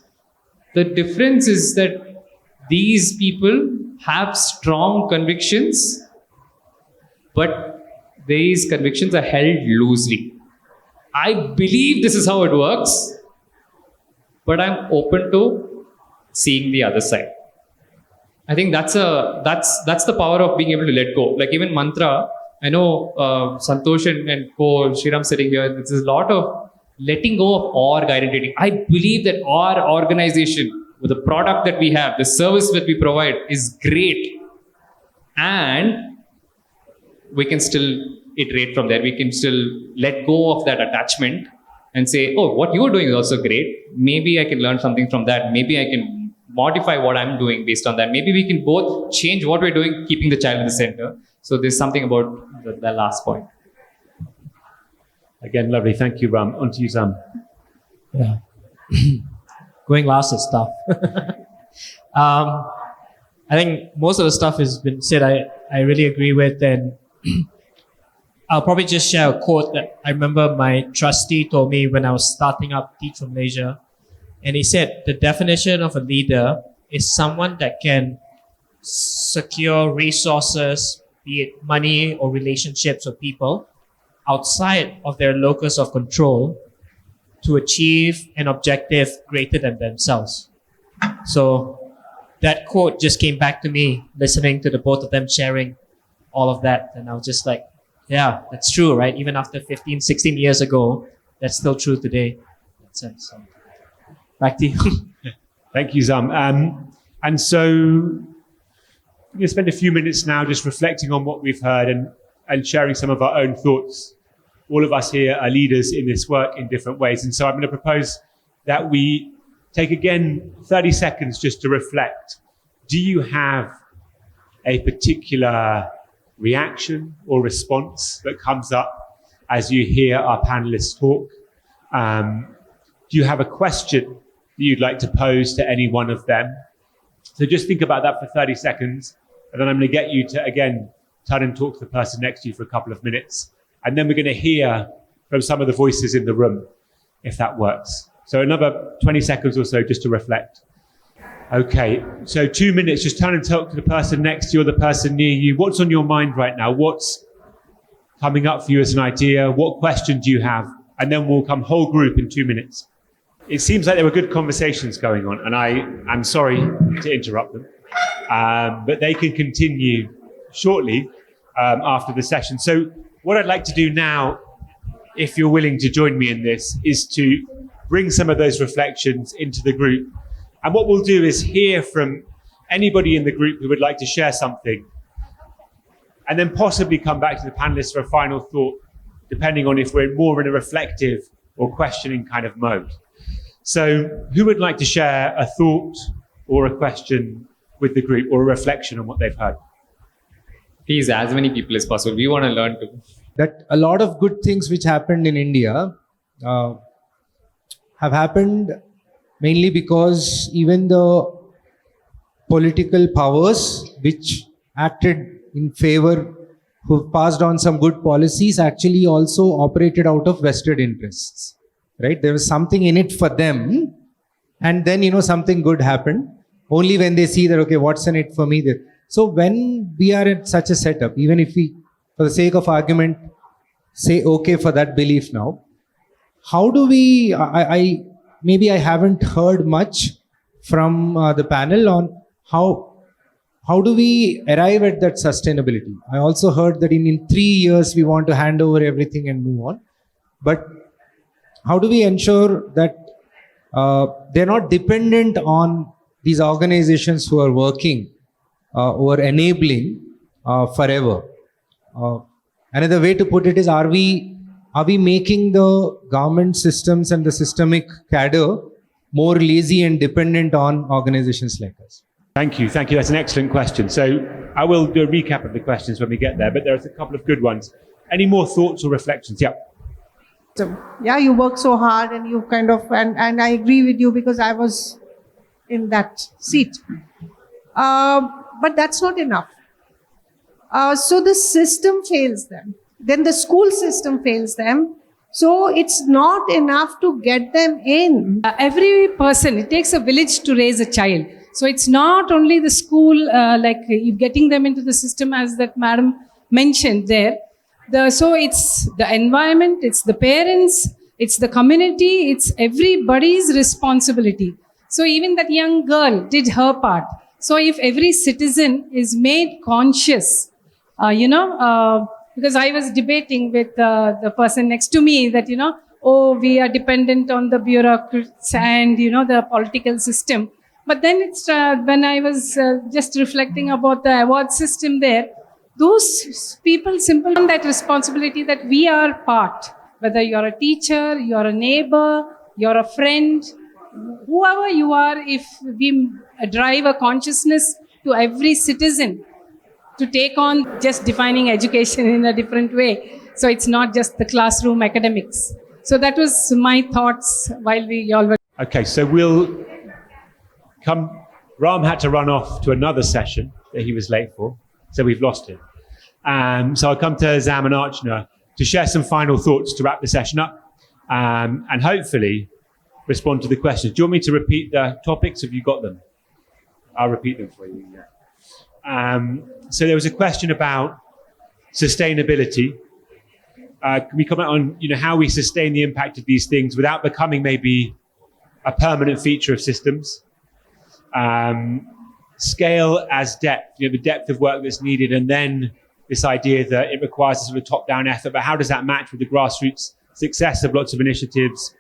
The difference is that these people have strong convictions, but these convictions are held loosely. I believe this is how it works, but I'm open to seeing the other side. I think that's the power of being able to let go. Like even mantra, I know Santosh and Shriram sitting here, there's a lot of letting go of org identity. I believe that our organization, with the product that we have, the service that we provide is great. And we can still iterate from there. We can still let go of that attachment and say, oh, what you're doing is also great. Maybe I can learn something from that. Maybe I can modify what I'm doing based on that. Maybe we can both change what we're doing, keeping the child in the center. So there's something about the last point. Again, lovely. Thank you, Ram. On to you, Sam. Yeah. Going last is tough. I think most of the stuff has been said. I really agree with, and I'll probably just share a quote that I remember my trustee told me when I was starting up Teach for Malaysia. And he said, the definition of a leader is someone that can secure resources, be it money or relationships or people, outside of their locus of control to achieve an objective greater than themselves. So that quote just came back to me listening to the both of them sharing all of that. And I was just like, yeah, that's true, right? Even after 15, 16 years ago, that's still true today. In that sense. So, back to you. Thank you, Zam. And so we're going to spend a few minutes now just reflecting on what we've heard and sharing some of our own thoughts. All of us here are leaders in this work in different ways. And so I'm going to propose that we take again 30 seconds just to reflect. Do you have a particular reaction or response that comes up as you hear our panelists talk? Do you have a question that you'd like to pose to any one of them? So just think about that for 30 seconds. And then I'm going to get you to, again, turn and talk to the person next to you for a couple of minutes. And then we're going to hear from some of the voices in the room, if that works. So another 20 seconds or so just to reflect. Okay, so 2 minutes, just turn and talk to the person next to you or the person near you. What's on your mind right now? What's coming up for you as an idea? What question do you have? And then we'll come whole group in 2 minutes. It seems like there were good conversations going on, and I'm sorry to interrupt them. But they can continue shortly after the session. So what I'd like to do now, if you're willing to join me in this, is to bring some of those reflections into the group. And what we'll do is hear from anybody in the group who would like to share something, and then possibly come back to the panelists for a final thought, depending on if we're more in a reflective or questioning kind of mode. So who would like to share a thought or a question with the group, or a reflection on what they've heard? Please, as many people as possible. We want to learn too. That a lot of good things which happened in India have happened mainly because even the political powers which acted in favor, who passed on some good policies, actually also operated out of vested interests, right? There was something in it for them, and then, something good happened. Only when they see that, okay, what's in it for me? So when we are in such a setup, even if we, for the sake of argument, say okay for that belief now, how do we, maybe I haven't heard much from the panel on how do we arrive at that sustainability? I also heard that in 3 years we want to hand over everything and move on. But how do we ensure that they're not dependent on these organizations who are working or enabling forever? Another way to put it is, are we are we making the government systems and the systemic cadre more lazy and dependent on organizations like us? Thank you. Thank you. That's an excellent question. So I will do a recap of the questions when we get there, but there's a couple of good ones. Any more thoughts or reflections? Yeah. So, yeah, you work so hard and you kind of, and I agree with you because I was in that seat. But that's not enough. So the system fails them. Then the school system fails them. So it's not enough to get them in. Every person, it takes a village to raise a child. So it's not only the school, like you getting them into the system as that madam mentioned there. So it's the environment, it's the parents, it's the community, it's everybody's responsibility. So even that young girl did her part. So if every citizen is made conscious, because I was debating with the person next to me that, we are dependent on the bureaucrats and, the political system. But then it's when I was just reflecting about the award system there, those people simply on that responsibility that we are part, whether you're a teacher, you're a neighbor, you're a friend, whoever you are, if we drive a consciousness to every citizen to take on just defining education in a different way. So it's not just the classroom academics. So that was my thoughts while we all were. Okay, so we'll come. Ram had to run off to another session that he was late for, so we've lost him. So I'll come to Zam and Archana to share some final thoughts to wrap the session up, and hopefully respond to the questions. Do you want me to repeat the topics? Have you got them? I'll repeat them for you. Yeah. So there was a question about sustainability. Can we comment on how we sustain the impact of these things without becoming maybe a permanent feature of systems? Scale as depth, the depth of work that's needed, and then this idea that it requires a sort of top-down effort, but how does that match with the grassroots success of lots of initiatives?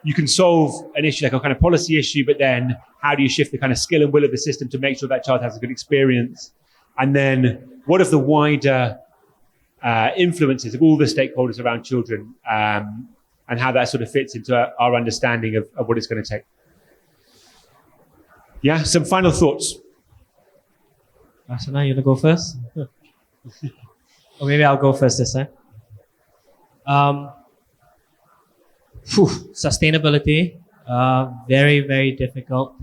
You can solve an issue like a kind of policy issue, but then how do you shift the kind of skill and will of the system to make sure that child has a good experience? And then what of the wider influences of all the stakeholders around children, and how that sort of fits into our understanding of what it's going to take? Yeah, some final thoughts. Asana, you want to go first? Or maybe I'll go first this time. Sustainability, very, very difficult.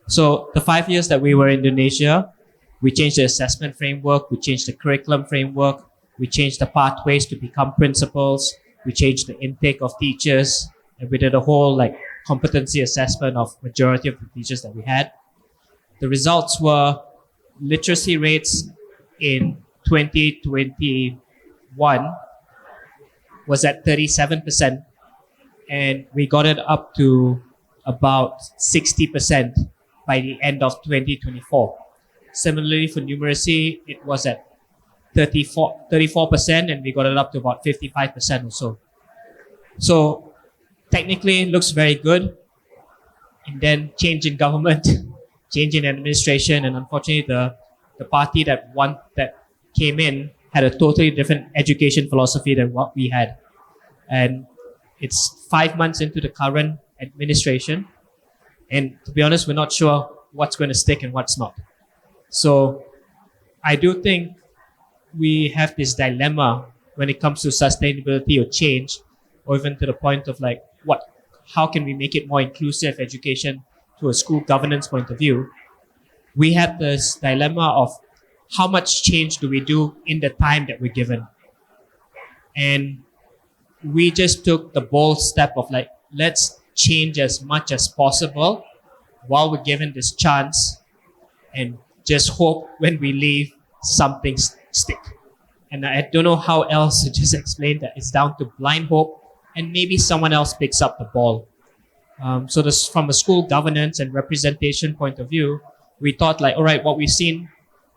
So the 5 years that we were in Indonesia, we changed the assessment framework, we changed the curriculum framework, we changed the pathways to become principals, we changed the intake of teachers, and we did a whole competency assessment of majority of the teachers that we had. The results were literacy rates in 2021 was at 37%, and we got it up to about 60% by the end of 2024. Similarly, for numeracy, it was at 34%, and we got it up to about 55% or so. So technically, it looks very good. And then change in government, change in administration, and unfortunately, the party that came in had a totally different education philosophy than what we had. And it's 5 months into the current administration, and to be honest, we're not sure what's going to stick and what's not. So I do think we have this dilemma when it comes to sustainability or change, or even to the point of how can we make it more inclusive education to a school governance point of view. We have this dilemma of how much change do we do in the time that we're given. And we just took the bold step of let's change as much as possible while we're given this chance, and just hope when we leave something stick. And I don't know how else to just explain that. It's down to blind hope, and maybe someone else picks up the ball. So this, from a school governance and representation point of view, we thought all right, what we've seen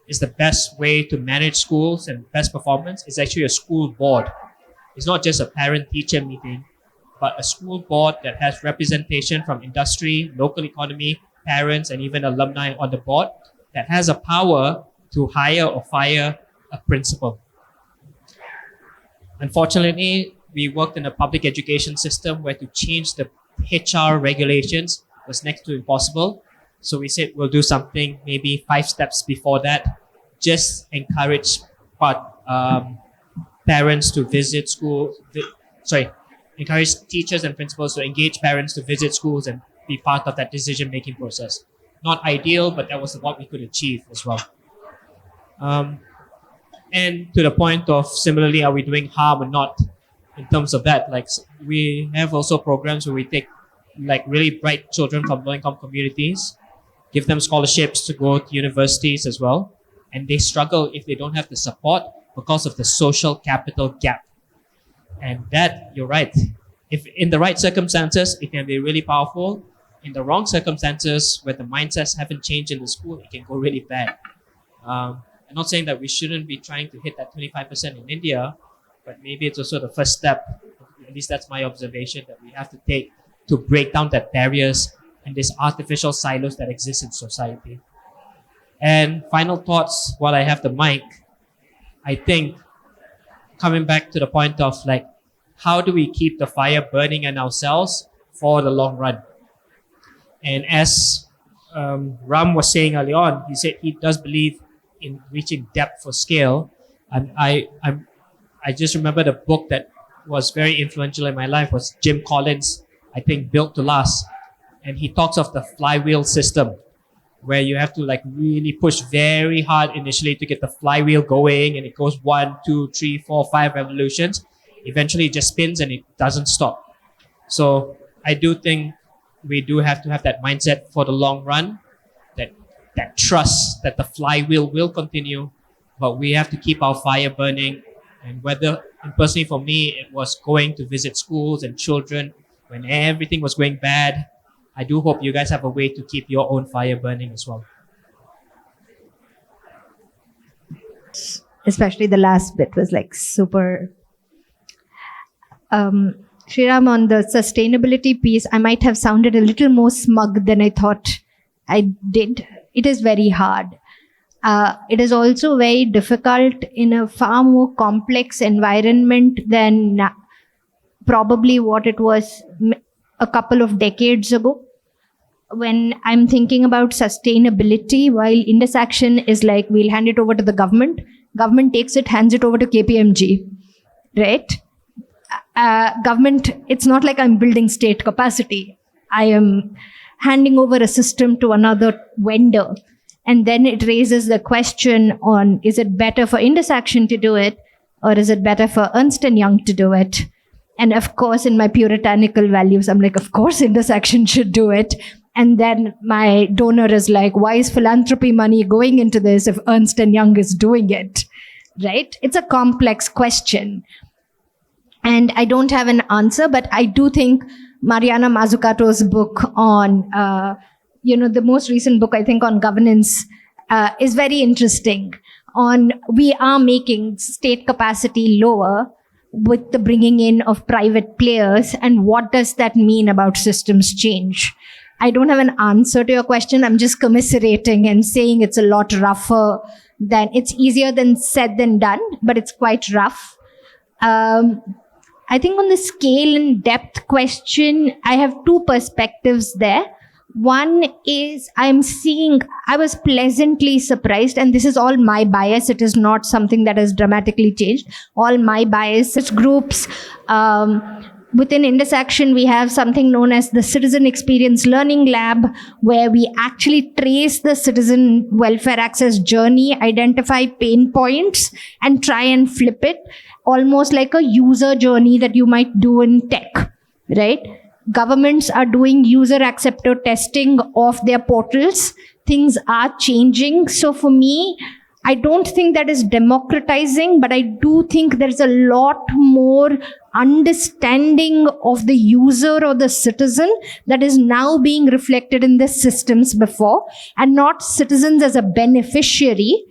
is the best way to manage schools and best performance is actually a school board. It's not just a parent-teacher meeting, but a school board that has representation from industry, local economy, parents, and even alumni on the board that has a power to hire or fire a principal. Unfortunately, we worked in a public education system where to change the HR regulations was next to impossible. So we said we'll do something maybe 5 steps before that. Just encourage parents to visit school. Encourage teachers and principals to engage parents to visit schools and be part of that decision-making process. Not ideal, but that was what we could achieve as well. And to the point of similarly, are we doing harm or not in terms of that? Like we have also programs where we take like really bright children from low-income communities, give them scholarships to go to universities as well. And they struggle if they don't have the support because of the social capital gap. And that, you're right. If in the right circumstances, it can be really powerful. In the wrong circumstances, where the mindsets haven't changed in the school, it can go really bad. I'm not saying that we shouldn't be trying to hit that 25% in India, but maybe it's also the first step. At least that's my observation that we have to take to break down that barriers and these artificial silos that exist in society. And final thoughts while I have the mic, I think coming back to the point of like, how do we keep the fire burning in ourselves for the long run? And as Ram was saying early on, he said he does believe in reaching depth for scale. And I just remember the book that was very influential in my life was Jim Collins, I think, Built to Last. And he talks of the flywheel system, where you have to like really push very hard initially to get the flywheel going, and it goes 1, 2, 3, 4, 5 revolutions. Eventually it just spins and it doesn't stop. So I do think we do have to have that mindset for the long run, that trust that the flywheel will continue, but we have to keep our fire burning. And personally for me, it was going to visit schools and children when everything was going bad. I do hope you guys have a way to keep your own fire burning as well. Especially the last bit was like super. Sriram, on the sustainability piece, I might have sounded a little more smug than I thought I did. It is very hard. It is also very difficult in a far more complex environment than probably what it was a couple of decades ago. When I'm thinking about sustainability, while Indus Action is like, we'll hand it over to the government takes it, hands it over to KPMG, right? Government, it's not like I'm building state capacity. I am handing over a system to another vendor. And then it raises the question on, is it better for Indus Action to do it, or is it better for Ernst & Young to do it? And of course, in my puritanical values, I'm like, of course Indus Action should do it. And then my donor is like, why is philanthropy money going into this if Ernst & Young is doing it? Right? It's a complex question. And I don't have an answer, but I do think Mariana Mazzucato's book on, the most recent book, I think, on governance is very interesting. We are making state capacity lower with the bringing in of private players, and what does that mean about systems change? I don't have an answer to your question. I'm just commiserating and saying it's a lot rougher it's easier than said than done, but it's quite rough. I think on the scale and depth question, I have 2 perspectives there. One is I was pleasantly surprised, and this is all my bias. It is not something that has dramatically changed. All my bias groups. Within Indus Action, we have something known as the Citizen Experience Learning Lab, where we actually trace the citizen welfare access journey, identify pain points, and try and flip it, almost like a user journey that you might do in tech, right? Governments are doing user acceptor testing of their portals. Things are changing. So for me, I don't think that is democratizing, but I do think there's a lot more understanding of the user or the citizen that is now being reflected in the systems before, and not citizens as a beneficiary,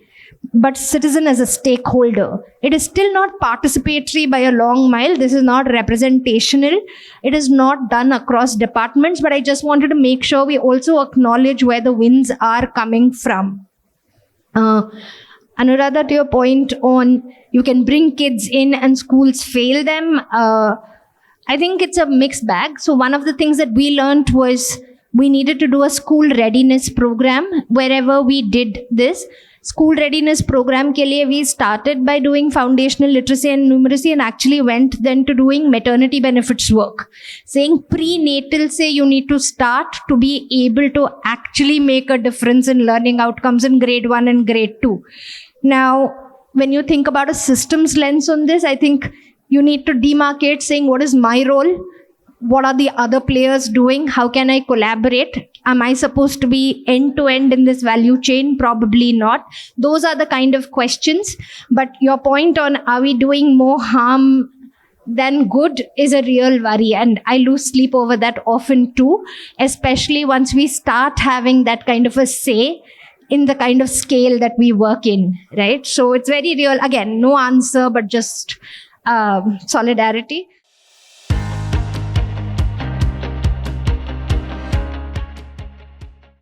but citizen as a stakeholder. It is still not participatory by a long mile. This is not representational. It is not done across departments, but I just wanted to make sure we also acknowledge where the winds are coming from. Anuradha, to your point on you can bring kids in and schools fail them, I think it's a mixed bag. So one of the things that we learned was we needed to do a school readiness program wherever we did this. School readiness program ke liye we started by doing foundational literacy and numeracy and actually went then to doing maternity benefits work. Saying prenatal say you need to start to be able to actually make a difference in learning outcomes in grade 1 and grade 2. Now, when you think about a systems lens on this, I think you need to demarcate saying what is my role? What are the other players doing? How can I collaborate? Am I supposed to be end to end in this value chain? Probably not. Those are the kind of questions. But your point on are we doing more harm than good is a real worry. And I lose sleep over that often too, especially once we start having that kind of a say in the kind of scale that we work in, right? So it's very real. Again, no answer, but just solidarity.